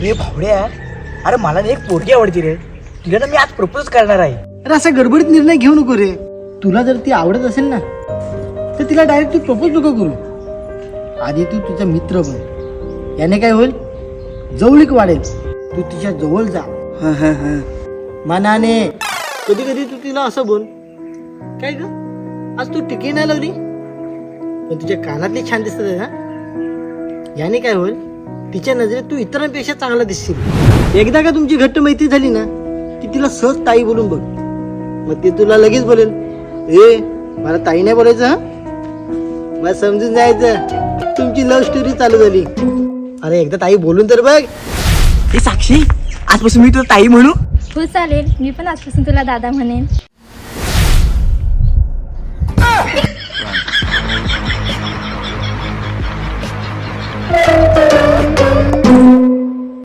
रे भावड्या, अरे मला ना एक पोरगी आवडती रे. तिला ना मी आज प्रपोज करणार आहे. अरे असा गडबडीत निर्णय घेऊ नको रे. तुला जर ती आवडत असेल ना तर तिला डायरेक्ट तू प्रपोज नको करू. आधी तू तुझा मित्र बन. याने काय होईल, जवळीक वाढेल. तू तिच्या जवळ जा. मनाने. कधी कधी तू तिला असं बोल, काय ग आज तू टिके नाही लावली पण तुझ्या कानातली छान दिसत हा. याने काय होईल, तिच्या नजरेत तू इतरांपेक्षा चांगला दिसशील. एकदा का तुमची घट्ट मैत्री झाली ना की तिला सहज ताई बोलून बघ. मग ती तुला लगेच बोलेल, ए मला ताई नाही बोलायचं हा. मला समजून जायचं तुमची लव्ह स्टोरी चालू झाली. अरे एकदा ताई बोलून तर बघ. हे साक्षी, आजपासून मी तुला ताई म्हणू. हो चालेल, मी पण आजपासून तुला दादा म्हणेन.